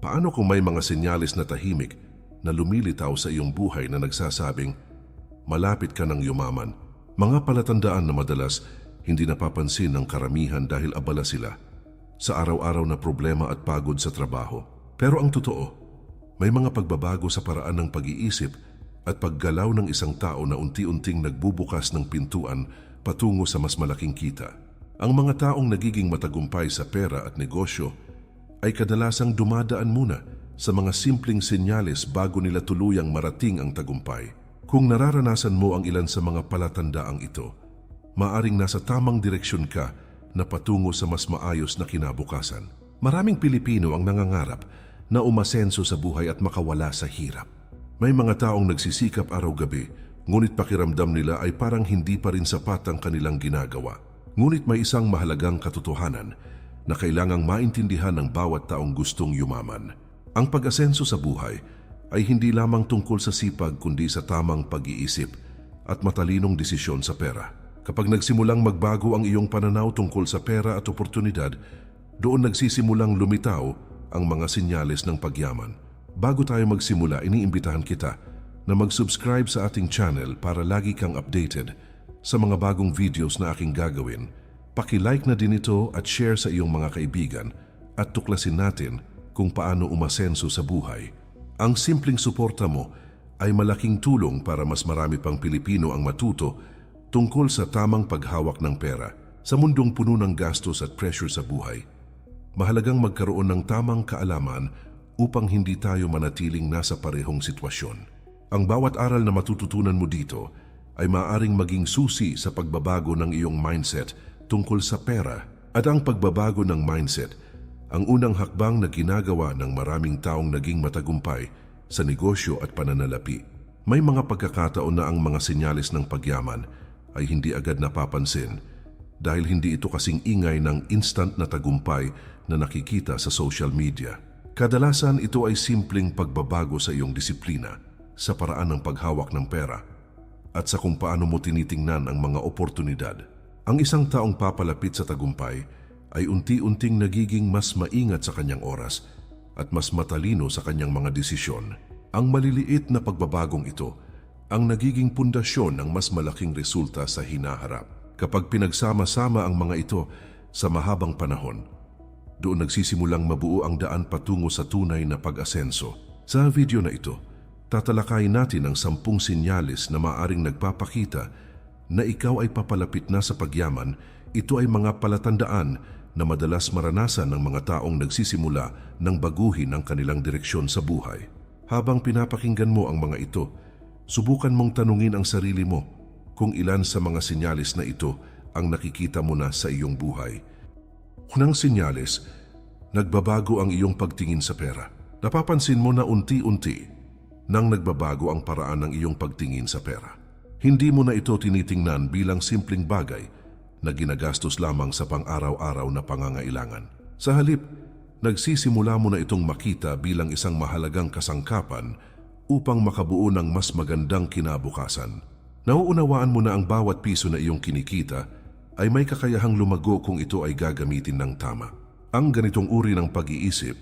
Paano kung may mga senyales na tahimik na lumilitaw sa iyong buhay na nagsasabing, malapit ka ng yumaman? Mga palatandaan na madalas hindi napapansin ng karamihan dahil abala sila sa araw-araw na problema at pagod sa trabaho. Pero ang totoo, may mga pagbabago sa paraan ng pag-iisip at paggalaw ng isang tao na unti-unting nagbubukas ng pintuan patungo sa mas malaking kita. Ang mga taong nagiging matagumpay sa pera at negosyo ay kadalasang dumadaan muna sa mga simpleng senyales bago nila tuluyang marating ang tagumpay. Kung nararanasan mo ang ilan sa mga palatandaang ito, maaring nasa tamang direksyon ka na patungo sa mas maayos na kinabukasan. Maraming Pilipino ang nangangarap na umasenso sa buhay at makawala sa hirap. May mga taong nagsisikap araw-gabi, ngunit pakiramdam nila ay parang hindi pa rin sapat ang kanilang ginagawa. Ngunit may isang mahalagang katotohanan na kailangang maintindihan ng bawat taong gustong yumaman. Ang pag-asenso sa buhay ay hindi lamang tungkol sa sipag kundi sa tamang pag-iisip at matalinong desisyon sa pera. Kapag nagsimulang magbago ang iyong pananaw tungkol sa pera at oportunidad, doon nagsisimulang lumitaw ang mga senyales ng pagyaman. Bago tayo magsimula, iniimbitahan kita na mag-subscribe sa ating channel para lagi kang updated sa mga bagong videos na aking gagawin. Paki-like na din ito at share sa iyong mga kaibigan at tuklasin natin kung paano umasenso sa buhay. Ang simpleng suporta mo ay malaking tulong para mas marami pang Pilipino ang matuto tungkol sa tamang paghawak ng pera sa mundong puno ng gastos at pressure sa buhay. Mahalagang magkaroon ng tamang kaalaman upang hindi tayo manatiling nasa parehong sitwasyon. Ang bawat aral na matututunan mo dito ay maaaring maging susi sa pagbabago ng iyong mindset tungkol sa pera. At ang pagbabago ng mindset, ang unang hakbang na ginagawa ng maraming taong naging matagumpay sa negosyo at pananalapi. May mga pagkakataon na ang mga senyales ng pagyaman ay hindi agad napapansin dahil hindi ito kasing ingay ng instant na tagumpay na nakikita sa social media. Kadalasan ito ay simpleng pagbabago sa iyong disiplina, sa paraan ng paghawak ng pera, at sa kung paano mo tinitingnan ang mga oportunidad. Ang isang taong papalapit sa tagumpay ay unti-unting nagiging mas maingat sa kanyang oras at mas matalino sa kanyang mga desisyon. Ang maliliit na pagbabagong ito ang nagiging pundasyon ng mas malaking resulta sa hinaharap. Kapag pinagsama-sama ang mga ito sa mahabang panahon, doon nagsisimulang mabuo ang daan patungo sa tunay na pag-asenso. Sa video na ito, tatalakayin natin ang 10 senyales na maaring nagpapakita na ikaw ay papalapit na sa pagyaman. Ito ay mga palatandaan na madalas maranasan ng mga taong nagsisimula ng baguhin ang kanilang direksyon sa buhay. Habang pinapakinggan mo ang mga ito, subukan mong tanungin ang sarili mo kung ilan sa mga senyales na ito ang nakikita mo na sa iyong buhay. Unang senyales, nagbabago ang iyong pagtingin sa pera. Napapansin mo na unti-unti nang nagbabago ang paraan ng iyong pagtingin sa pera. Hindi mo na ito tinitingnan bilang simpleng bagay na ginagastos lamang sa pang-araw-araw na pangangailangan. Sa halip, nagsisimula mo na itong makita bilang isang mahalagang kasangkapan upang makabuo ng mas magandang kinabukasan. Nauunawaan mo na ang bawat piso na iyong kinikita ay may kakayahang lumago kung ito ay gagamitin ng tama. Ang ganitong uri ng pag-iisip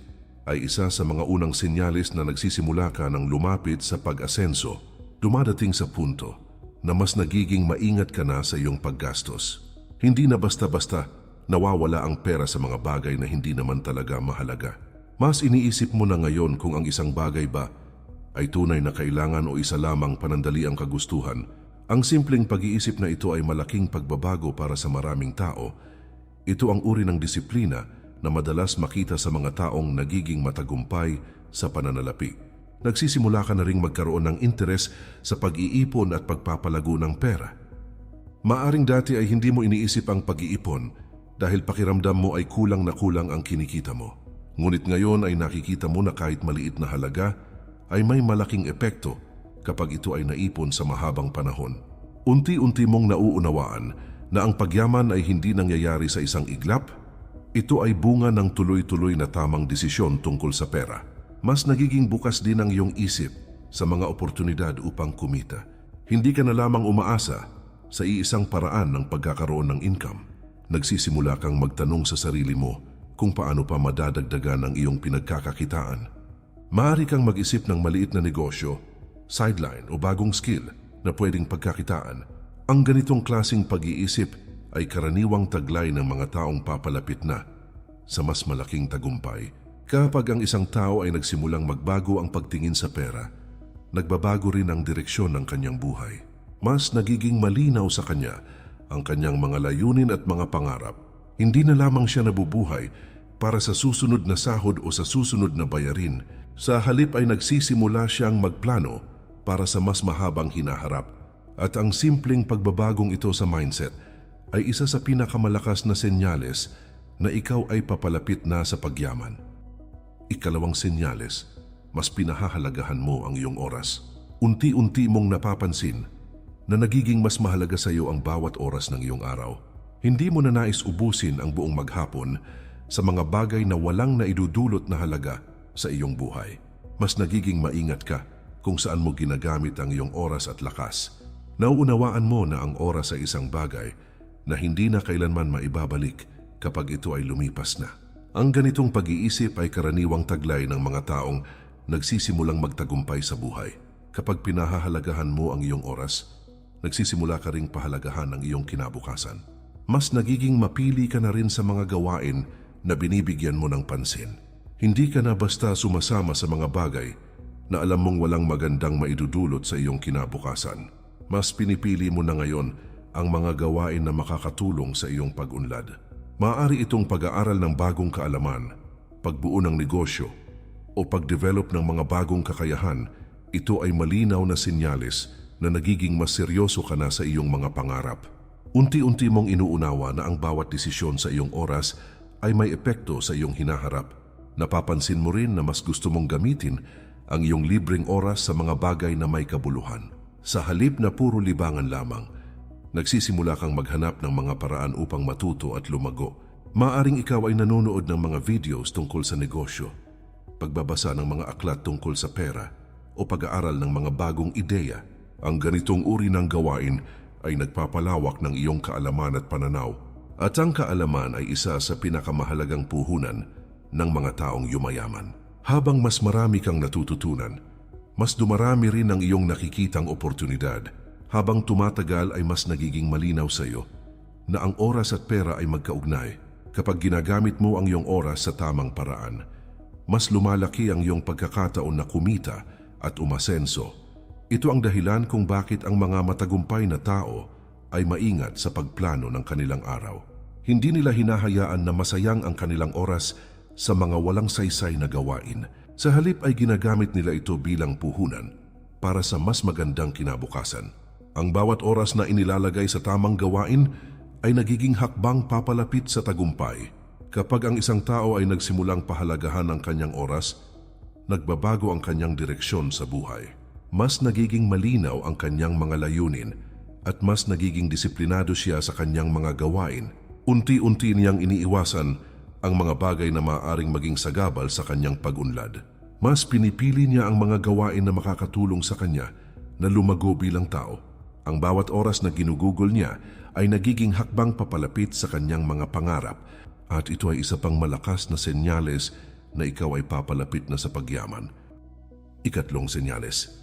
ay isa sa mga unang senyales na nagsisimula ka ng lumapit sa pag-asenso, dumadating sa punto na mas nagiging maingat ka na sa iyong paggastos. Hindi na basta-basta nawawala ang pera sa mga bagay na hindi naman talaga mahalaga. Mas iniisip mo na ngayon kung ang isang bagay ba ay tunay na kailangan o isa lamang panandaliang kagustuhan. Ang simpleng pag-iisip na ito ay malaking pagbabago para sa maraming tao. Ito ang uri ng disiplina na madalas makita sa mga taong nagiging matagumpay sa pananalapi. Nagsisimula ka na ring magkaroon ng interes sa pag-iipon at pagpapalago ng pera. Maaring dati ay hindi mo iniisip ang pag-iipon dahil pakiramdam mo ay kulang na kulang ang kinikita mo. Ngunit ngayon ay nakikita mo na kahit maliit na halaga ay may malaking epekto kapag ito ay naipon sa mahabang panahon. Unti-unti mong nauunawaan na ang pagyaman ay hindi nangyayari sa isang iglap. Ito ay bunga ng tuloy-tuloy na tamang desisyon tungkol sa pera. Mas nagiging bukas din ang iyong isip sa mga oportunidad upang kumita. Hindi ka na lamang umaasa sa iisang paraan ng pagkakaroon ng income. Nagsisimula kang magtanong sa sarili mo kung paano pa madadagdagan ang iyong pinagkakakitaan. Maaari kang mag-isip ng maliit na negosyo, sideline o bagong skill na pwedeng pagkakitaan. Ang ganitong klasing pag-iisip ay karaniwang taglay ng mga taong papalapit na sa mas malaking tagumpay. Kapag ang isang tao ay nagsimulang magbago ang pagtingin sa pera, nagbabago rin ang direksyon ng kanyang buhay. Mas nagiging malinaw sa kanya ang kanyang mga layunin at mga pangarap. Hindi na lamang siya nabubuhay para sa susunod na sahod o sa susunod na bayarin. Sa halip ay nagsisimula siyang magplano para sa mas mahabang hinaharap. At ang simpleng pagbabagong ito sa mindset ay isa sa pinakamalakas na senyales na ikaw ay papalapit na sa pagyaman. Ikalawang senyales, mas pinahahalagahan mo ang iyong oras. Unti-unti mong napapansin na nagiging mas mahalaga sa iyo ang bawat oras ng iyong araw. Hindi mo na nais ubusin ang buong maghapon sa mga bagay na walang naidudulot na halaga sa iyong buhay. Mas nagiging maingat ka kung saan mo ginagamit ang iyong oras at lakas. Nauunawaan mo na ang oras ay isang bagay na hindi na kailanman maibabalik kapag ito ay lumipas na. Ang ganitong pag-iisip ay karaniwang taglay ng mga taong nagsisimulang magtagumpay sa buhay. Kapag pinahahalagahan mo ang iyong oras, nagsisimula ka ring pahalagahan ang iyong kinabukasan. Mas nagiging mapili ka na rin sa mga gawain na binibigyan mo ng pansin. Hindi ka na basta sumasama sa mga bagay na alam mong walang magandang maidudulot sa iyong kinabukasan. Mas pinipili mo na ngayon ang mga gawain na makakatulong sa iyong pag-unlad. Maaari itong pag-aaral ng bagong kaalaman, pagbuo ng negosyo, o pag-develop ng mga bagong kakayahan. Ito ay malinaw na senyales na nagiging mas seryoso ka na sa iyong mga pangarap. Unti-unti mong inuunawa na ang bawat desisyon sa iyong oras ay may epekto sa iyong hinaharap. Napapansin mo rin na mas gusto mong gamitin ang iyong libreng oras sa mga bagay na may kabuluhan. Sa halip na puro libangan lamang, nagsisimula kang maghanap ng mga paraan upang matuto at lumago. Maaring ikaw ay nanonood ng mga videos tungkol sa negosyo, pagbabasa ng mga aklat tungkol sa pera, o pag-aaral ng mga bagong ideya. Ang ganitong uri ng gawain ay nagpapalawak ng iyong kaalaman at pananaw. At ang kaalaman ay isa sa pinakamahalagang puhunan ng mga taong yumayaman. Habang mas marami kang natututunan, mas dumarami rin ang iyong nakikitang oportunidad. Habang tumatagal ay mas nagiging malinaw sa iyo na ang oras at pera ay magkaugnay. Kapag ginagamit mo ang iyong oras sa tamang paraan, mas lumalaki ang iyong pagkakataon na kumita at umasenso. Ito ang dahilan kung bakit ang mga matagumpay na tao ay maingat sa pagplano ng kanilang araw. Hindi nila hinahayaan na masayang ang kanilang oras sa mga walang saysay na gawain. Sa halip ay ginagamit nila ito bilang puhunan para sa mas magandang kinabukasan. Ang bawat oras na inilalagay sa tamang gawain ay nagiging hakbang papalapit sa tagumpay. Kapag ang isang tao ay nagsimulang pahalagahan ang kanyang oras, nagbabago ang kanyang direksyon sa buhay. Mas nagiging malinaw ang kanyang mga layunin at mas nagiging disiplinado siya sa kanyang mga gawain. Unti-unti niyang iniiwasan ang mga bagay na maaaring maging sagabal sa kanyang pag-unlad. Mas pinipili niya ang mga gawain na makakatulong sa kanya na lumago bilang tao. Ang bawat oras na ginugugol niya ay nagiging hakbang papalapit sa kanyang mga pangarap, at ito ay isa pang malakas na senyales na ikaw ay papalapit na sa pagyaman. Ikatlong senyales,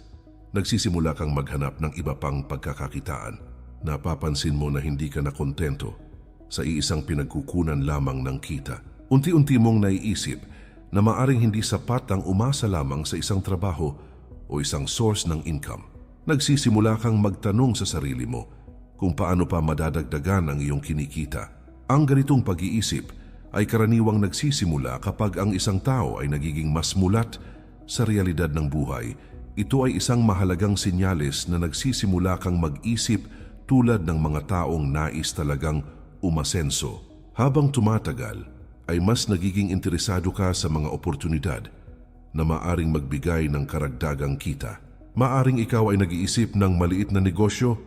nagsisimula kang maghanap ng iba pang pagkakakitaan. Napapansin mo na hindi ka na kontento sa iisang pinagkukunan lamang ng kita. Unti-unti mong naiisip na maaring hindi sapat ang umasa lamang sa isang trabaho o isang source ng income. Nagsisimula kang magtanong sa sarili mo kung paano pa madadagdagan ang iyong kinikita. Ang ganitong pag-iisip ay karaniwang nagsisimula kapag ang isang tao ay nagiging mas mulat sa realidad ng buhay. Ito ay isang mahalagang senyales na nagsisimula kang mag-isip tulad ng mga taong nais talagang umasenso. Habang tumatagal, ay mas nagiging interesado ka sa mga oportunidad na maaring magbigay ng karagdagang kita. Maaring ikaw ay nag-iisip ng maliit na negosyo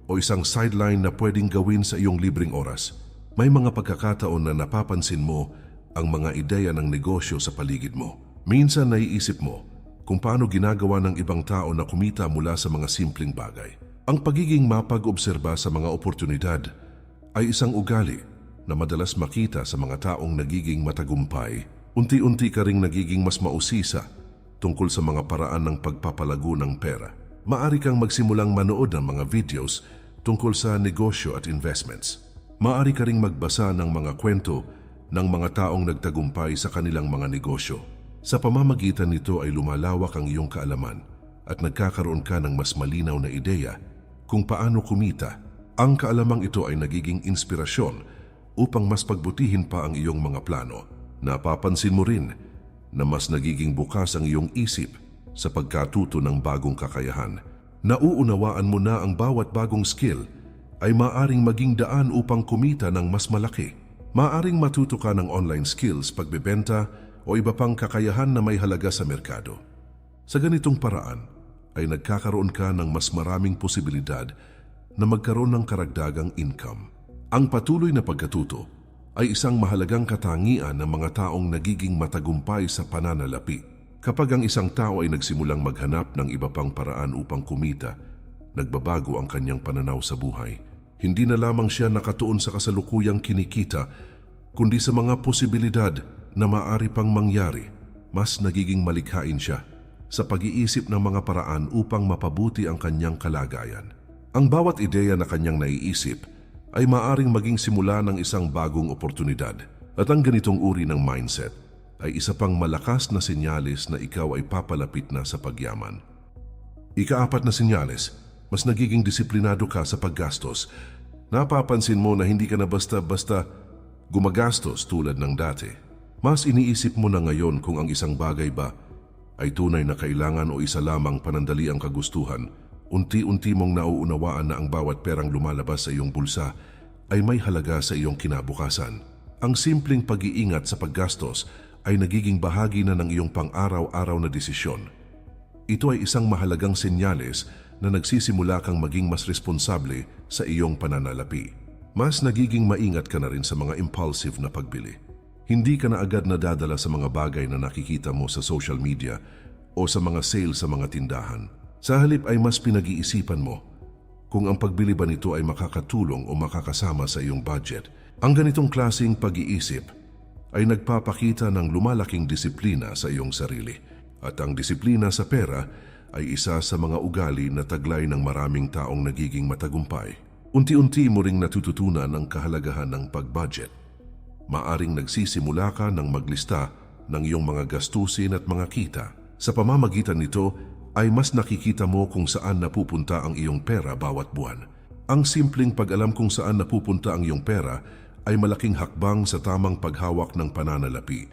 o isang sideline na pwedeng gawin sa iyong libreng oras. May mga pagkakataon na napapansin mo ang mga ideya ng negosyo sa paligid mo. Minsan naiisip mo kung paano ginagawa ng ibang tao na kumita mula sa mga simpleng bagay. Ang pagiging mapag-obserba sa mga oportunidad ay isang ugali na madalas makita sa mga taong nagiging matagumpay. Unti-unti ka ring nagiging mas mausisa tungkol sa mga paraan ng pagpapalago ng pera. Maari kang magsimulang manood ng mga videos tungkol sa negosyo at investments. Maari ka ring magbasa ng mga kwento ng mga taong nagtagumpay sa kanilang mga negosyo. Sa pamamagitan nito ay lumalawak ang iyong kaalaman at nagkakaroon ka ng mas malinaw na ideya kung paano kumita. Ang kaalamang ito ay nagiging inspirasyon upang mas pagbutihin pa ang iyong mga plano. Napapansin mo rin na mas nagiging bukas ang iyong isip sa pagkatuto ng bagong kakayahan. Nauunawaan mo na ang bawat bagong skill ay maaring maging daan upang kumita ng mas malaki. Maaring matuto ka ng online skills, pagbebenta o iba pang kakayahan na may halaga sa merkado. Sa ganitong paraan ay nagkakaroon ka ng mas maraming posibilidad na magkaroon ng karagdagang income. Ang patuloy na pagkatuto ay isang mahalagang katangian ng mga taong nagiging matagumpay sa pananalapi. Kapag ang isang tao ay nagsimulang maghanap ng iba pang paraan upang kumita, nagbabago ang kanyang pananaw sa buhay. Hindi na lamang siya nakatuon sa kasalukuyang kinikita, kundi sa mga posibilidad na maaari pang mangyari. Mas nagiging malikhain siya sa pag-iisip ng mga paraan upang mapabuti ang kanyang kalagayan. Ang bawat ideya na kanyang naiisip ay maaring maging simula ng isang bagong oportunidad. At ang ganitong uri ng mindset ay isa pang malakas na senyales na ikaw ay papalapit na sa pagyaman. Ika-4 na senyales, mas nagiging disiplinado ka sa paggastos. Napapansin mo na hindi ka na basta-basta gumagastos tulad ng dati. Mas iniisip mo na ngayon kung ang isang bagay ba ay tunay na kailangan o isa lamang panandali ang kagustuhan. Unti-unti mong nauunawaan na ang bawat perang lumalabas sa iyong bulsa ay may halaga sa iyong kinabukasan. Ang simpleng pag-iingat sa paggastos ay nagiging bahagi na ng iyong pang-araw-araw na desisyon. Ito ay isang mahalagang senyales na nagsisimula kang maging mas responsable sa iyong pananalapi. Mas nagiging maingat ka na rin sa mga impulsive na pagbili. Hindi ka na agad nadadala sa mga bagay na nakikita mo sa social media o sa mga sale sa mga tindahan. Sa halip ay mas pinag-iisipan mo kung ang pagbili ba nito ay makakatulong o makakasama sa iyong budget. Ang ganitong klaseng pag-iisip ay nagpapakita ng lumalaking disiplina sa iyong sarili. At ang disiplina sa pera ay isa sa mga ugali na taglay ng maraming taong nagiging matagumpay. Unti-unti mo ring natututunan ang kahalagahan ng pag-budget. Maaring nagsisimula ka ng maglista ng iyong mga gastusin at mga kita. Sa pamamagitan nito, ay mas nakikita mo kung saan napupunta ang iyong pera bawat buwan. Ang simpleng pag-alam kung saan napupunta ang iyong pera ay malaking hakbang sa tamang paghawak ng pananalapi.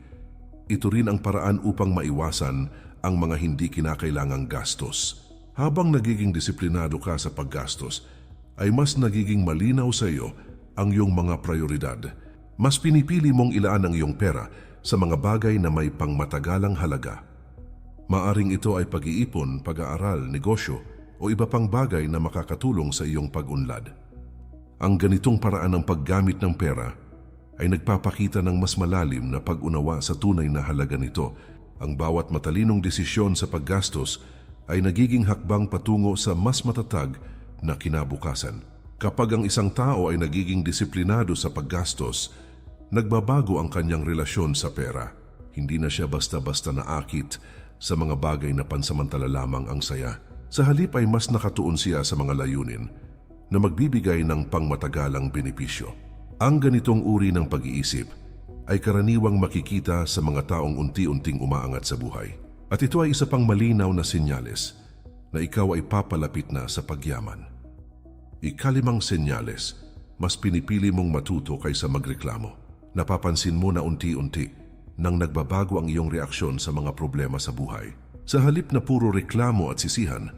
Ito rin ang paraan upang maiwasan ang mga hindi kinakailangang gastos. Habang nagiging disiplinado ka sa paggastos, ay mas nagiging malinaw sa iyo ang iyong mga prioridad. Mas pinipili mong ilaan ang iyong pera sa mga bagay na may pangmatagalang halaga. Maaring ito ay pag-iipon, pag-aaral, negosyo o iba pang bagay na makakatulong sa iyong pag-unlad. Ang ganitong paraan ng paggamit ng pera ay nagpapakita ng mas malalim na pag-unawa sa tunay na halaga nito. Ang bawat matalinong desisyon sa paggastos ay nagiging hakbang patungo sa mas matatag na kinabukasan. Kapag ang isang tao ay nagiging disiplinado sa paggastos, nagbabago ang kanyang relasyon sa pera. Hindi na siya basta-basta naakit sa mga bagay na pansamantala lamang ang saya. Sa halip ay mas nakatuon siya sa mga layunin na magbibigay ng pangmatagalang benepisyo. Ang ganitong uri ng pag-iisip ay karaniwang makikita sa mga taong unti-unting umaangat sa buhay. At ito ay isa pang malinaw na senyales na ikaw ay papalapit na sa pagyaman. Ika-5 senyales, mas pinipili mong matuto kaysa magreklamo. Napapansin mo na unti-unti nang nagbabago ang iyong reaksyon sa mga problema sa buhay. Sa halip na puro reklamo at sisihan,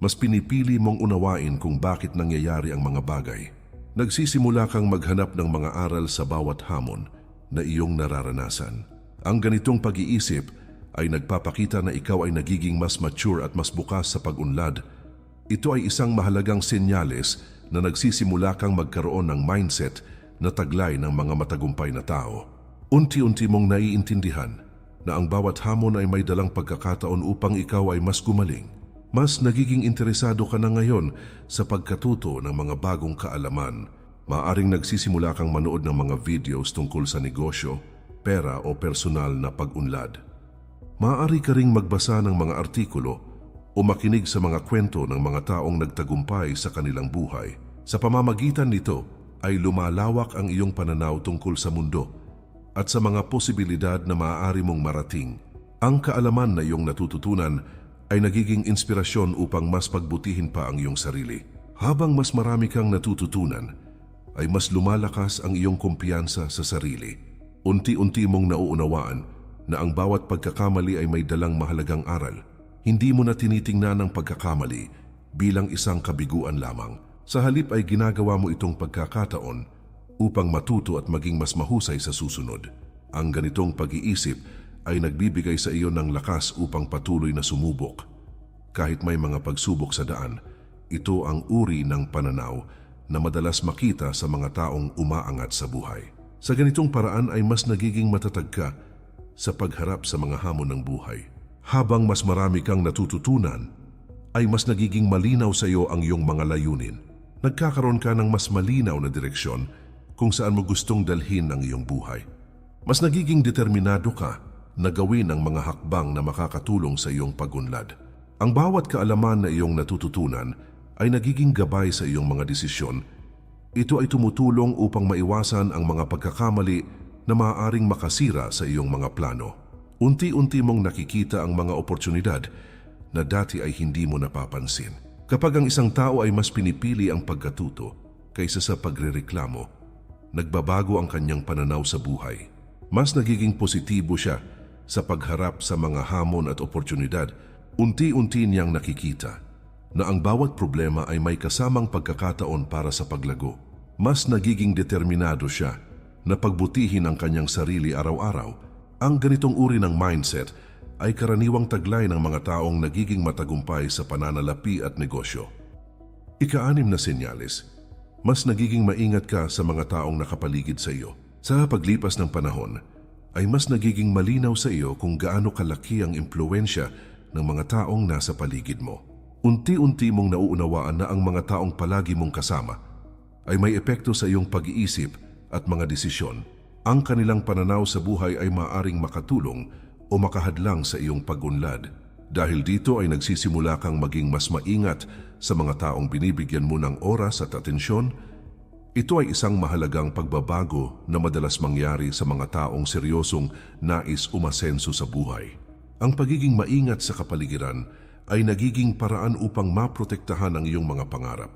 mas pinipili mong unawain kung bakit nangyayari ang mga bagay. Nagsisimula kang maghanap ng mga aral sa bawat hamon na iyong nararanasan. Ang ganitong pag-iisip ay nagpapakita na ikaw ay nagiging mas mature at mas bukas sa pag-unlad. Ito ay isang mahalagang senyales na nagsisimula kang magkaroon ng mindset na taglay ng mga matagumpay na tao. Unti-unti mong naiintindihan na ang bawat hamon ay may dalang pagkakataon upang ikaw ay mas gumaling. Mas nagiging interesado ka na ngayon sa pagkatuto ng mga bagong kaalaman Maaaring nagsisimula kang manood ng mga videos tungkol sa negosyo, pera o personal na pag-unlad. Maaari ka ring magbasa ng mga artikulo o makinig sa mga kwento ng mga taong nagtagumpay sa kanilang buhay. Sa pamamagitan nito ay lumalawak ang iyong pananaw tungkol sa mundo at sa mga posibilidad na maaari mong marating. Ang kaalaman na iyong natututunan ay nagiging inspirasyon upang mas pagbutihin pa ang iyong sarili. Habang mas marami kang natututunan, ay mas lumalakas ang iyong kumpiyansa sa sarili. Unti-unti mong nauunawaan na ang bawat pagkakamali ay may dalang mahalagang aral. Hindi mo na tinitingnan ang pagkakamali bilang isang kabiguan lamang. Sa halip ay ginagawa mo itong pagkakataon upang matuto at maging mas mahusay sa susunod. Ang ganitong pag-iisip ay nagbibigay sa iyo ng lakas upang patuloy na sumubok. Kahit may mga pagsubok sa daan, ito ang uri ng pananaw na madalas makita sa mga taong umaangat sa buhay. Sa ganitong paraan ay mas nagiging matatag ka sa pagharap sa mga hamon ng buhay. Habang mas marami kang natututunan, ay mas nagiging malinaw sa iyo ang iyong mga layunin. Nagkakaroon ka ng mas malinaw na direksyon kung saan mo gustong dalhin ang iyong buhay. Mas nagiging determinado ka na gawin ang mga hakbang na makakatulong sa iyong pag-unlad. Ang bawat kaalaman na iyong natututunan ay nagiging gabay sa iyong mga desisyon. Ito ay tumutulong upang maiwasan ang mga pagkakamali na maaaring makasira sa iyong mga plano. Unti-unti mong nakikita ang mga oportunidad na dati ay hindi mo napapansin. Kapag ang isang tao ay mas pinipili ang pagkatuto kaysa sa pagrereklamo, nagbabago ang kanyang pananaw sa buhay. Mas nagiging positibo siya sa pagharap sa mga hamon at oportunidad. Unti-unti niyang nakikita na ang bawat problema ay may kasamang pagkakataon para sa paglago. Mas nagiging determinado siya na pagbutihin ang kanyang sarili araw-araw. Ang ganitong uri ng mindset ay karaniwang taglay ng mga taong nagiging matagumpay sa pananalapi at negosyo. Ika-6 na senyales, mas nagiging maingat ka sa mga taong nakapaligid sa iyo. Sa paglipas ng panahon, ay mas nagiging malinaw sa iyo kung gaano kalaki ang impluwensya ng mga taong nasa paligid mo. Unti-unti mong nauunawaan na ang mga taong palagi mong kasama ay may epekto sa iyong pag-iisip at mga desisyon. Ang kanilang pananaw sa buhay ay maaaring makatulong o makahadlang sa iyong pag-unlad. Dahil dito ay nagsisimula kang maging mas maingat sa mga taong binibigyan mo ng oras at atensyon. Ito ay isang mahalagang pagbabago na madalas mangyari sa mga taong seryosong nais umasenso sa buhay. Ang pagiging maingat sa kapaligiran ay nagiging paraan upang maprotektahan ang iyong mga pangarap.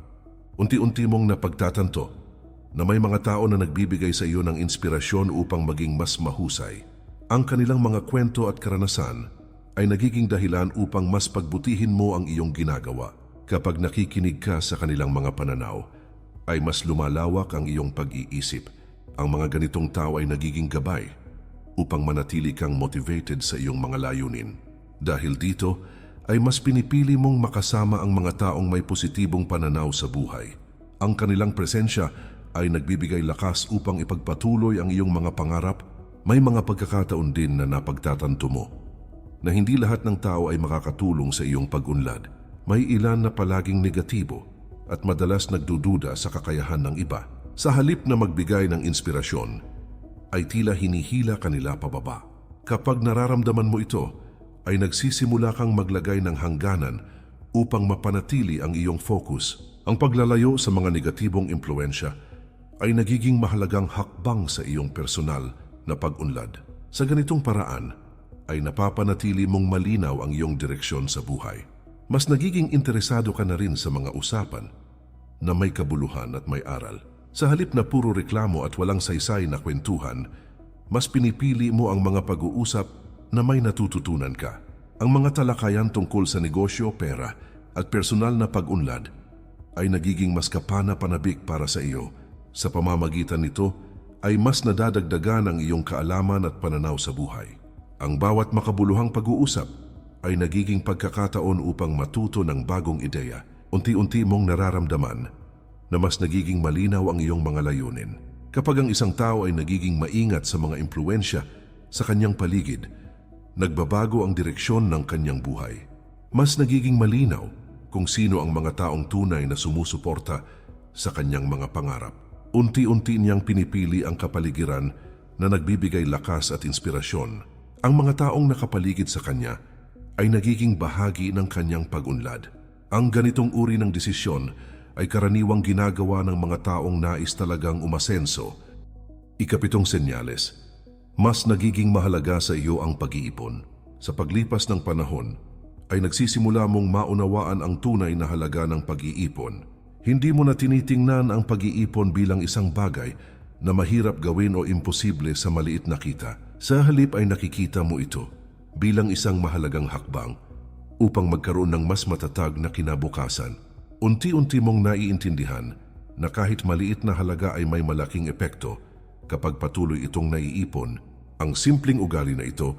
Unti-unti mong napagtatanto na may mga tao na nagbibigay sa iyo ng inspirasyon upang maging mas mahusay. Ang kanilang mga kwento at karanasan ay nagiging dahilan upang mas pagbutihin mo ang iyong ginagawa. Kapag nakikinig ka sa kanilang mga pananaw, ay mas lumalawak ang iyong pag-iisip. Ang mga ganitong tao ay nagiging gabay upang manatili kang motivated sa iyong mga layunin. Dahil dito, ay mas pinipili mong makasama ang mga taong may positibong pananaw sa buhay. Ang kanilang presensya ay nagbibigay lakas upang ipagpatuloy ang iyong mga pangarap. May mga pagkakataon din na napagtatanto mo na hindi lahat ng tao ay makakatulong sa iyong pag-unlad. May ilan na palaging negatibo at madalas nagdududa sa kakayahan ng iba. Sa halip na magbigay ng inspirasyon, ay tila hinihila kanila pababa. Kapag nararamdaman mo ito, ay nagsisimula kang maglagay ng hangganan upang mapanatili ang iyong focus. Ang paglalayo sa mga negatibong impluensya ay nagiging mahalagang hakbang sa iyong personal na pag-unlad. Sa ganitong paraan, ay napapanatili mong malinaw ang iyong direksyon sa buhay. Mas nagiging interesado ka na rin sa mga usapan na may kabuluhan at may aral. Sa halip na puro reklamo at walang saysay na kwentuhan, mas pinipili mo ang mga pag-uusap na may natututunan ka. Ang mga talakayan tungkol sa negosyo, pera at personal na pag-unlad ay nagiging mas kapana-panabik para sa iyo. Sa pamamagitan nito ay mas nadadagdagan ang iyong kaalaman at pananaw sa buhay. Ang bawat makabuluhang pag-uusap ay nagiging pagkakataon upang matuto ng bagong ideya. Unti-unti mong nararamdaman na mas nagiging malinaw ang iyong mga layunin. Kapag ang isang tao ay nagiging maingat sa mga impluensya sa kanyang paligid, nagbabago ang direksyon ng kanyang buhay. Mas nagiging malinaw kung sino ang mga taong tunay na sumusuporta sa kanyang mga pangarap. unti-unti niyang pinipili ang kapaligiran na nagbibigay lakas at inspirasyon. Ang mga taong nakapaligid sa kanya ay nagiging bahagi ng kanyang pag-unlad. Ang ganitong uri ng desisyon ay karaniwang ginagawa ng mga taong nais talagang umasenso. Ikapitong senyales, mas nagiging mahalaga sa iyo ang pag-iipon. Sa paglipas ng panahon, ay nagsisimula mong maunawaan ang tunay na halaga ng pag-iipon. Hindi mo na tinitingnan ang pag-iipon bilang isang bagay na mahirap gawin o imposible sa maliit na kita. Sa halip ay nakikita mo ito bilang isang mahalagang hakbang upang magkaroon ng mas matatag na kinabukasan. Unti-unti mong naiintindihan na kahit maliit na halaga ay may malaking epekto kapag patuloy itong naiipon. Ang simpleng ugali na ito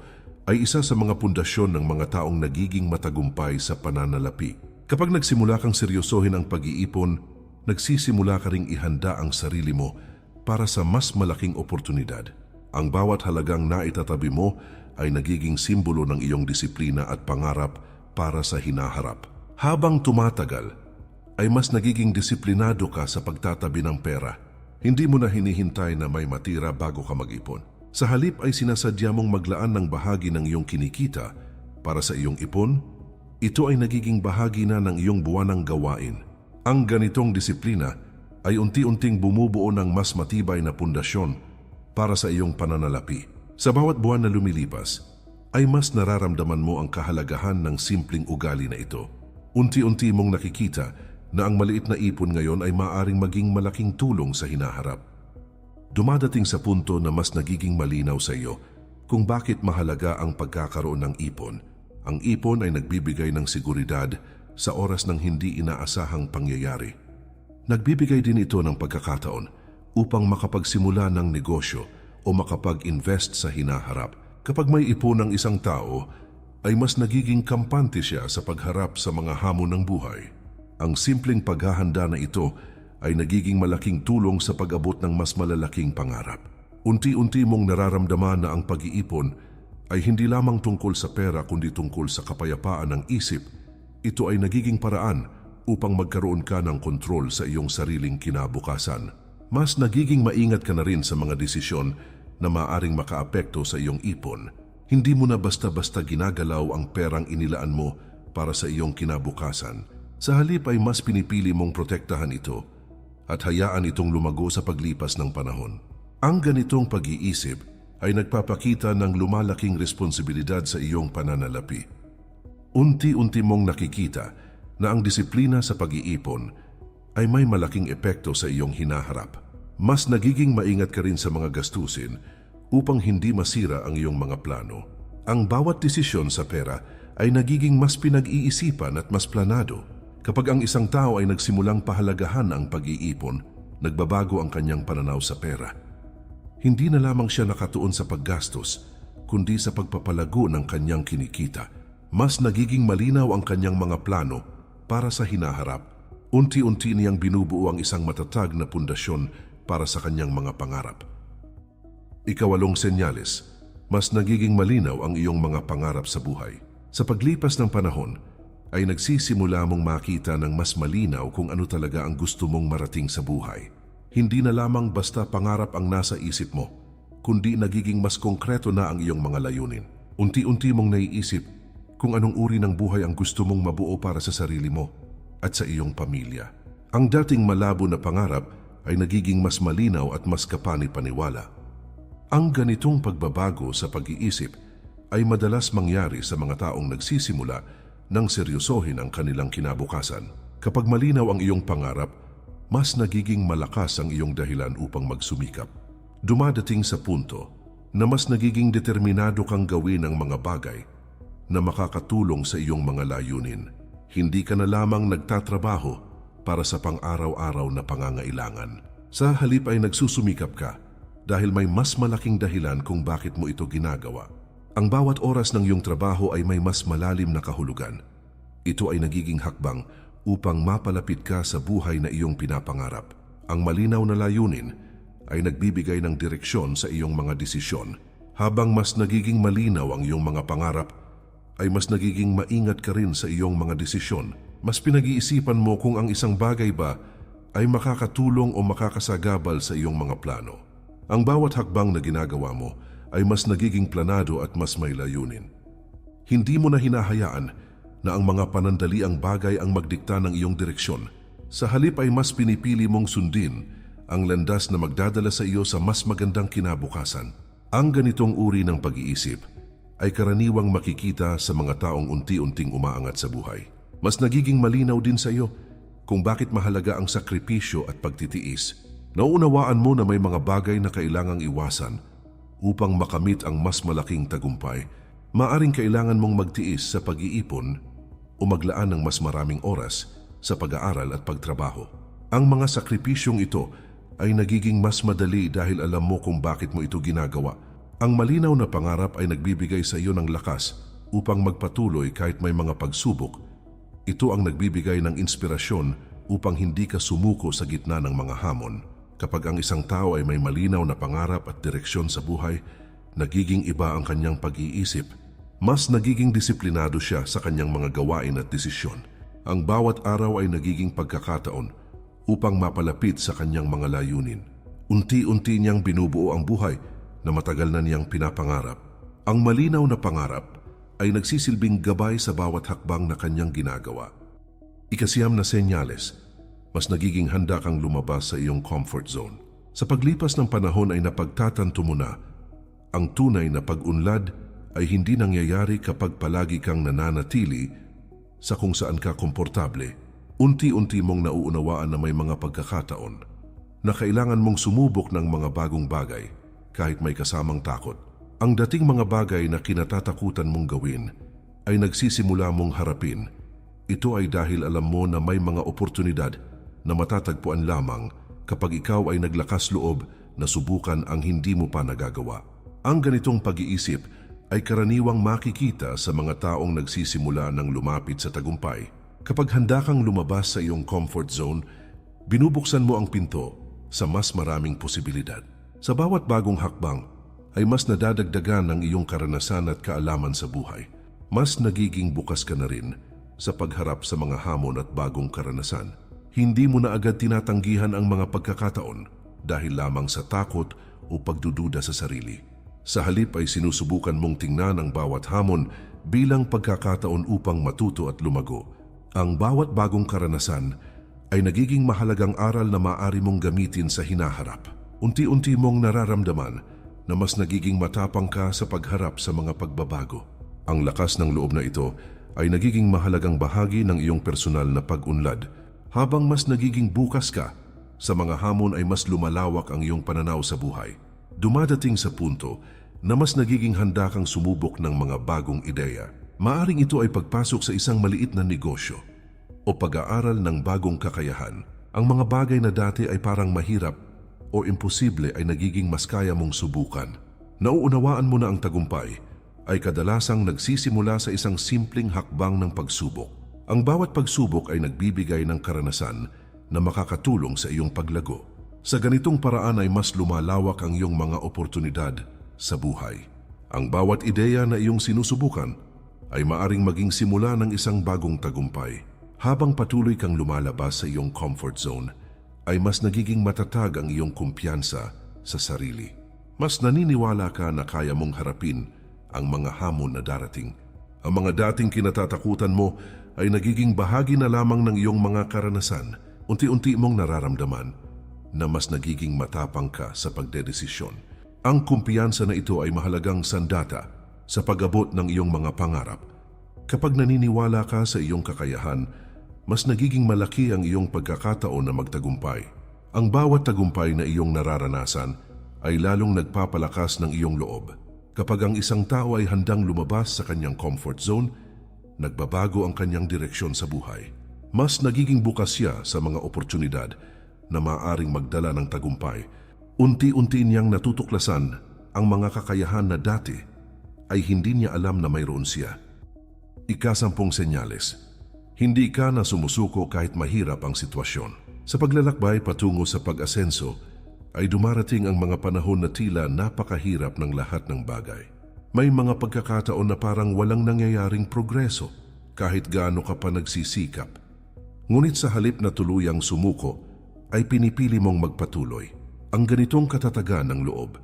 ay isa sa mga pundasyon ng mga taong nagiging matagumpay sa pananalapi. Kapag nagsimula kang seryosohin ang pag-iipon, nagsisimula ka ring ihanda ang sarili mo para sa mas malaking oportunidad. Ang bawat halagang naitatabi mo ay nagiging simbolo ng iyong disiplina at pangarap para sa hinaharap. Habang tumatagal, ay mas nagiging disiplinado ka sa pagtatabi ng pera. Hindi mo na hinihintay na may matira bago ka mag-ipon. Sa halip ay sinasadya mong maglaan ng bahagi ng iyong kinikita para sa iyong ipon. Ito ay nagiging bahagi na ng iyong buwanang gawain. Ang ganitong disiplina ay unti-unting bumubuo ng mas matibay na pundasyon para sa iyong pananalapi. Sa bawat buwan na lumilipas, ay mas nararamdaman mo ang kahalagahan ng simpleng ugali na ito. Unti-unti mong nakikita na ang maliit na ipon ngayon ay maaaring maging malaking tulong sa hinaharap. Dumadating sa punto na mas nagiging malinaw sa iyo kung bakit mahalaga ang pagkakaroon ng ipon. Ang ipon ay nagbibigay ng seguridad sa oras ng hindi inaasahang pangyayari. Nagbibigay din ito ng pagkakataon upang makapagsimula ng negosyo o makapag-invest sa hinaharap. Kapag may ipon ng isang tao, ay mas nagiging kampante siya sa pagharap sa mga hamon ng buhay. Ang simpleng paghahanda na ito ay nagiging malaking tulong sa pag-abot ng mas malalaking pangarap. Unti-unti mong nararamdaman na ang pag-iipon ay hindi lamang tungkol sa pera kundi tungkol sa kapayapaan ng isip. Ito ay nagiging paraan upang magkaroon ka ng kontrol sa iyong sariling kinabukasan. Mas nagiging maingat ka na rin sa mga desisyon na maaaring makaapekto sa iyong ipon. Hindi mo na basta-basta ginagalaw ang perang inilaan mo para sa iyong kinabukasan. Sa halip ay mas pinipili mong protektahan ito at hayaan itong lumago sa paglipas ng panahon. Ang ganitong pag-iisip ay nagpapakita ng lumalaking responsibilidad sa iyong pananalapi. Unti-unti mong nakikita na ang disiplina sa pag-iipon ay may malaking epekto sa iyong hinaharap. Mas nagiging maingat ka rin sa mga gastusin upang hindi masira ang iyong mga plano. Ang bawat desisyon sa pera ay nagiging mas pinag-iisipan at mas planado. Kapag ang isang tao ay nagsimulang pahalagahan ang pag-iipon, nagbabago ang kanyang pananaw sa pera. Hindi na lamang siya nakatuon sa paggastos, kundi sa pagpapalago ng kanyang kinikita. Mas nagiging malinaw ang kanyang mga plano para sa hinaharap. Unti-unti niyang binubuo ang isang matatag na pundasyon para sa kanyang mga pangarap. Ikawalong senyales, mas nagiging malinaw ang iyong mga pangarap sa buhay. Sa paglipas ng panahon, ay nagsisimula mong makita ng mas malinaw kung ano talaga ang gusto mong marating sa buhay. Hindi na lamang basta pangarap ang nasa isip mo, kundi nagiging mas konkreto na ang iyong mga layunin. Unti-unti mong naiisip kung anong uri ng buhay ang gusto mong mabuo para sa sarili mo at sa iyong pamilya. Ang dating malabo na pangarap ay nagiging mas malinaw at mas kapani-paniwala. Ang ganitong pagbabago sa pag-iisip ay madalas mangyari sa mga taong nagsisimula nang seryosohin ang kanilang kinabukasan. Kapag malinaw ang iyong pangarap, mas nagiging malakas ang iyong dahilan upang magsumikap. Dumadating sa punto na mas nagiging determinado kang gawin ang mga bagay na makakatulong sa iyong mga layunin. Hindi ka na lamang nagtatrabaho para sa pang-araw-araw na pangangailangan. Sa halip ay nagsusumikap ka dahil may mas malaking dahilan kung bakit mo ito ginagawa. Ang bawat oras ng iyong trabaho ay may mas malalim na kahulugan. Ito ay nagiging hakbang upang mapalapit ka sa buhay na iyong pinapangarap. Ang malinaw na layunin ay nagbibigay ng direksyon sa iyong mga desisyon. Habang mas nagiging malinaw ang iyong mga pangarap, ay mas nagiging maingat ka rin sa iyong mga desisyon. Mas pinag-iisipan mo kung ang isang bagay ba ay makakatulong o makakasagabal sa iyong mga plano. Ang bawat hakbang na ginagawa mo ay mas nagiging planado at mas may layunin. Hindi mo na hinahayaan na ang mga panandaliang bagay ang magdikta ng iyong direksyon. Sa halip ay mas pinipili mong sundin ang landas na magdadala sa iyo sa mas magandang kinabukasan. Ang ganitong uri ng pag-iisip ay karaniwang makikita sa mga taong unti-unting umaangat sa buhay. Mas nagiging malinaw din sa iyo kung bakit mahalaga ang sakripisyo at pagtitiis. Nauunawaan mo na may mga bagay na kailangang iwasan upang makamit ang mas malaking tagumpay. Maaring kailangan mong magtiis sa pag-iipon o maglaan ng mas maraming oras sa pag-aaral at pagtrabaho. Ang mga sakripisyong ito ay nagiging mas madali dahil alam mo kung bakit mo ito ginagawa. Ang malinaw na pangarap ay nagbibigay sa iyo ng lakas upang magpatuloy kahit may mga pagsubok. Ito ang nagbibigay ng inspirasyon upang hindi ka sumuko sa gitna ng mga hamon. Kapag ang isang tao ay may malinaw na pangarap at direksyon sa buhay, nagiging iba ang kanyang pag-iisip. Mas nagiging disiplinado siya sa kanyang mga gawain at desisyon. Ang bawat araw ay nagiging pagkakataon upang mapalapit sa kanyang mga layunin. Unti-unti niyang binubuo ang buhay na matagal na niyang pinapangarap. Ang malinaw na pangarap ay nagsisilbing gabay sa bawat hakbang na kanyang ginagawa. Ikasiyam na senyales, mas nagiging handa kang lumabas sa iyong comfort zone. Sa paglipas ng panahon ay napagtatanto mo na ang tunay na pag-unlad ay hindi nangyayari kapag palagi kang nananatili sa kung saan ka komportable. Unti-unti mong nauunawaan na may mga pagkakataon na kailangan mong sumubok ng mga bagong bagay kahit may kasamang takot. Ang dating mga bagay na kinatatakutan mong gawin ay nagsisimula mong harapin. Ito ay dahil alam mo na may mga oportunidad na matatagpuan lamang kapag ikaw ay naglakas loob na subukan ang hindi mo pa nagagawa. Ang ganitong pag-iisip ay karaniwang makikita sa mga taong nagsisimula ng lumapit sa tagumpay. Kapag handa kang lumabas sa iyong comfort zone, binubuksan mo ang pinto sa mas maraming posibilidad. Sa bawat bagong hakbang ay mas nadadagdagan ang iyong karanasan at kaalaman sa buhay. Mas nagiging bukas ka na rin sa pagharap sa mga hamon at bagong karanasan. Hindi mo na agad tinatanggihan ang mga pagkakataon dahil lamang sa takot o pagdududa sa sarili. Sa halip ay sinusubukan mong tingnan ang bawat hamon bilang pagkakataon upang matuto at lumago. Ang bawat bagong karanasan ay nagiging mahalagang aral na maaari mong gamitin sa hinaharap. Unti-unti mong nararamdaman na mas nagiging matapang ka sa pagharap sa mga pagbabago. Ang lakas ng loob na ito ay nagiging mahalagang bahagi ng iyong personal na pag-unlad. Habang mas nagiging bukas ka sa mga hamon ay mas lumalawak ang iyong pananaw sa buhay. Dumadating sa punto na mas nagiging handa kang sumubok ng mga bagong ideya. Maaring ito ay pagpasok sa isang maliit na negosyo o pag-aaral ng bagong kakayahan. Ang mga bagay na dati ay parang mahirap o imposible ay nagiging mas kaya mong subukan. Nauunawaan mo na ang tagumpay ay kadalasang nagsisimula sa isang simpleng hakbang ng pagsubok. Ang bawat pagsubok ay nagbibigay ng karanasan na makakatulong sa iyong paglago. Sa ganitong paraan ay mas lumalawak ang iyong mga oportunidad sa buhay. Ang bawat ideya na iyong sinusubukan ay maaring maging simula ng isang bagong tagumpay. Habang patuloy kang lumalabas sa iyong comfort zone, ay mas nagiging matatag ang iyong kumpiyansa sa sarili. Mas naniniwala ka na kaya mong harapin ang mga hamon na darating. Ang mga dating kinatatakutan mo ay nagiging bahagi na lamang ng iyong mga karanasan. Unti-unti mong nararamdaman na mas nagiging matapang ka sa pagdedesisyon. Ang kumpiyansa na ito ay mahalagang sandata sa pag-abot ng iyong mga pangarap. Kapag naniniwala ka sa iyong kakayahan, mas nagiging malaki ang iyong pagkakataon na magtagumpay. Ang bawat tagumpay na iyong nararanasan ay lalong nagpapalakas ng iyong loob. Kapag ang isang tao ay handang lumabas sa kanyang comfort zone, nagbabago ang kanyang direksyon sa buhay. Mas nagiging bukas siya sa mga oportunidad na maaaring magdala ng tagumpay. Unti-unti niyang natutuklasan ang mga kakayahan na dati ay hindi niya alam na mayroon siya. Ika-10 senyales. Hindi ka na sumusuko kahit mahirap ang sitwasyon. Sa paglalakbay patungo sa pag-asenso, ay dumarating ang mga panahon na tila napakahirap ng lahat ng bagay. May mga pagkakataon na parang walang nangyayaring progreso kahit gaano ka pa nagsisikap. Ngunit sa halip na tuluyang sumuko ay pinipili mong magpatuloy. Ang ganitong katatagan ng loob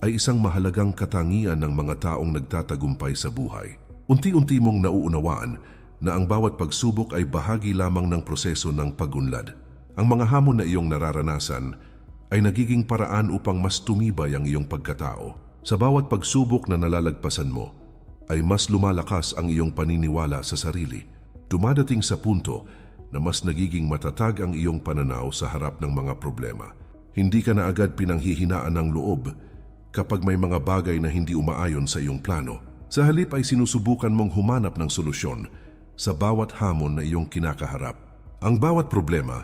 ay isang mahalagang katangian ng mga taong nagtatagumpay sa buhay. Unti-unti mong nauunawaan na ang bawat pagsubok ay bahagi lamang ng proseso ng pag-unlad. Ang mga hamon na iyong nararanasan ay nagiging paraan upang mas tumibay ang iyong pagkatao. Sa bawat pagsubok na nalalagpasan mo, ay mas lumalakas ang iyong paniniwala sa sarili. Dumadating sa punto na mas nagiging matatag ang iyong pananaw sa harap ng mga problema. Hindi ka na agad pinanghihinaan ng loob kapag may mga bagay na hindi umaayon sa iyong plano. Sa halip ay sinusubukan mong humanap ng solusyon sa bawat hamon na iyong kinakaharap. Ang bawat problema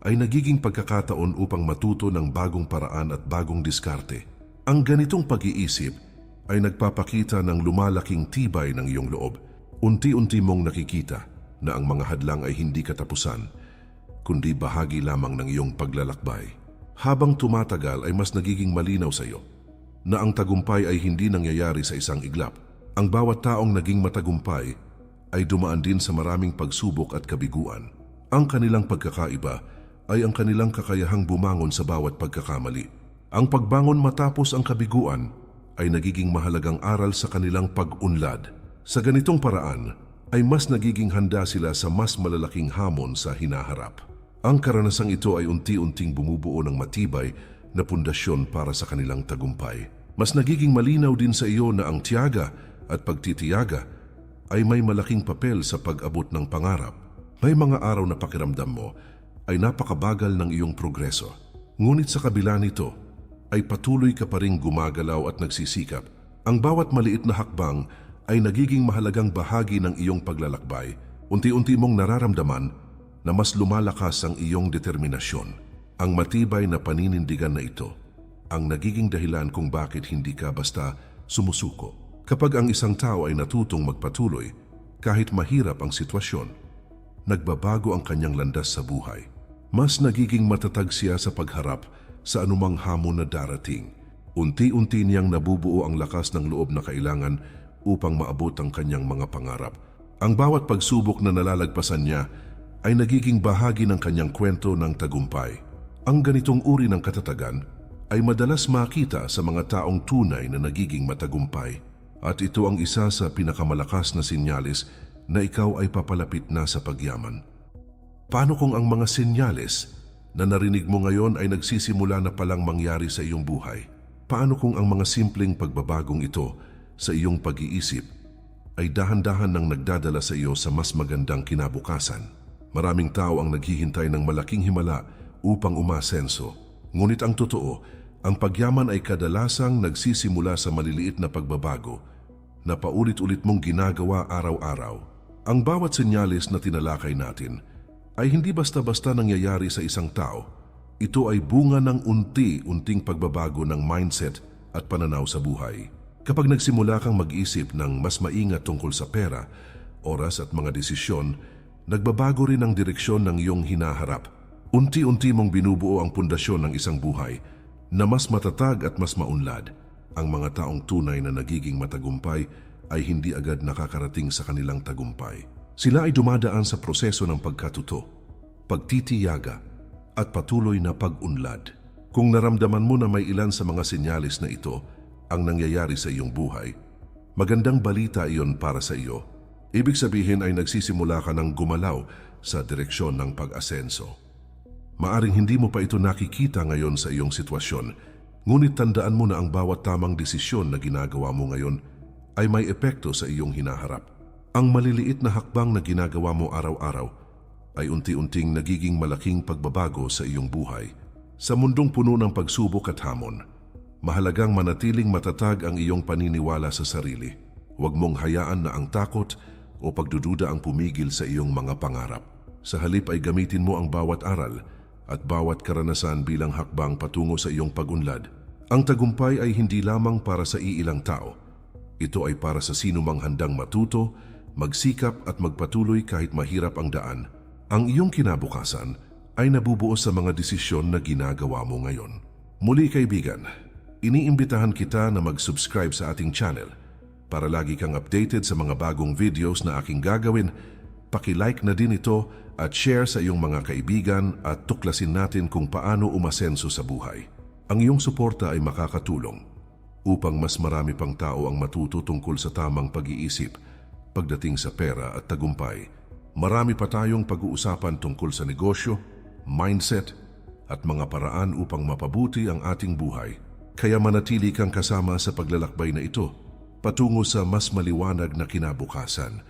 ay nagiging pagkakataon upang matuto ng bagong paraan at bagong diskarte. Ang ganitong pag-iisip ay nagpapakita ng lumalaking tibay ng iyong loob. Unti-unti mong nakikita na ang mga hadlang ay hindi katapusan, kundi bahagi lamang ng iyong paglalakbay. Habang tumatagal ay mas nagiging malinaw sa iyo na ang tagumpay ay hindi nangyayari sa isang iglap. Ang bawat taong naging matagumpay ay dumaan din sa maraming pagsubok at kabiguan. Ang kanilang pagkakaiba ay ang kanilang kakayahang bumangon sa bawat pagkakamali. Ang pagbangon matapos ang kabiguan ay nagiging mahalagang aral sa kanilang pag-unlad. Sa ganitong paraan, ay mas nagiging handa sila sa mas malalaking hamon sa hinaharap. Ang karanasang ito ay unti-unting bumubuo ng matibay na pundasyon para sa kanilang tagumpay. Mas nagiging malinaw din sa iyo na ang tiyaga at pagtitiyaga ay may malaking papel sa pag-abot ng pangarap. May mga araw na pakiramdam mo ay napakabagal ng iyong progreso. Ngunit sa kabila nito, ay patuloy ka pa ring gumagalaw at nagsisikap. Ang bawat maliit na hakbang ay nagiging mahalagang bahagi ng iyong paglalakbay. Unti-unti mong nararamdaman na mas lumalakas ang iyong determinasyon. Ang matibay na paninindigan na ito ang nagiging dahilan kung bakit hindi ka basta sumusuko. Kapag ang isang tao ay natutong magpatuloy, kahit mahirap ang sitwasyon, nagbabago ang kanyang landas sa buhay. Mas nagiging matatag siya sa pagharap sa anumang hamon na darating. Unti-unti niyang nabubuo ang lakas ng loob na kailangan upang maabot ang kanyang mga pangarap. Ang bawat pagsubok na nalalagpasan niya ay nagiging bahagi ng kanyang kwento ng tagumpay. Ang ganitong uri ng katatagan ay madalas makita sa mga taong tunay na nagiging matagumpay. At ito ang isa sa pinakamalakas na senyales na ikaw ay papalapit na sa pagyaman. Paano kung ang mga senyales na narinig mo ngayon ay nagsisimula na palang mangyari sa iyong buhay? Paano kung ang mga simpleng pagbabagong ito sa iyong pag-iisip ay dahan-dahan nang nagdadala sa iyo sa mas magandang kinabukasan? Maraming tao ang naghihintay ng malaking himala upang umasenso. Ngunit ang totoo, ang pagyaman ay kadalasang nagsisimula sa maliliit na pagbabago na paulit-ulit mong ginagawa araw-araw. Ang bawat senyales na tinalakay natin ay hindi basta-basta nangyayari sa isang tao. Ito ay bunga ng unti-unting pagbabago ng mindset at pananaw sa buhay. Kapag nagsimula kang mag-isip ng mas maingat tungkol sa pera, oras at mga desisyon, nagbabago rin ang direksyon ng iyong hinaharap. Unti-unti mong binubuo ang pundasyon ng isang buhay na mas matatag at mas maunlad. Ang mga taong tunay na nagiging matagumpay ay hindi agad nakakarating sa kanilang tagumpay. Sila ay dumadaan sa proseso ng pagkatuto, pagtitiyaga, at patuloy na pag-unlad. Kung naramdaman mo na may ilan sa mga senyales na ito ang nangyayari sa iyong buhay, magandang balita iyon para sa iyo. Ibig sabihin ay nagsisimula ka ng gumalaw sa direksyon ng pag-asenso. Maaring hindi mo pa ito nakikita ngayon sa iyong sitwasyon, ngunit tandaan mo na ang bawat tamang desisyon na ginagawa mo ngayon ay may epekto sa iyong hinaharap. Ang maliliit na hakbang na ginagawa mo araw-araw ay unti-unting nagiging malaking pagbabago sa iyong buhay. Sa mundong puno ng pagsubok at hamon, mahalagang manatiling matatag ang iyong paniniwala sa sarili. Huwag mong hayaan na ang takot o pagdududa ang pumigil sa iyong mga pangarap. Sa halip ay gamitin mo ang bawat aral at bawat karanasan bilang hakbang patungo sa iyong pag-unlad. Ang tagumpay ay hindi lamang para sa iilang tao. Ito ay para sa sinumang handang matuto, magsikap at magpatuloy kahit mahirap ang daan. Ang iyong kinabukasan ay nabubuo sa mga desisyon na ginagawa mo ngayon. Muli kaibigan, iniimbitahan kita na mag-subscribe sa ating channel para lagi kang updated sa mga bagong videos na aking gagawin Paki-like na din ito at share sa iyong mga kaibigan at tuklasin natin kung paano umasenso sa buhay. Ang iyong suporta ay makakatulong upang mas marami pang tao ang matuto tungkol sa tamang pag-iisip pagdating sa pera at tagumpay. Marami pa tayong pag-uusapan tungkol sa negosyo, mindset, at mga paraan upang mapabuti ang ating buhay. Kaya manatili kang kasama sa paglalakbay na ito patungo sa mas maliwanag na kinabukasan.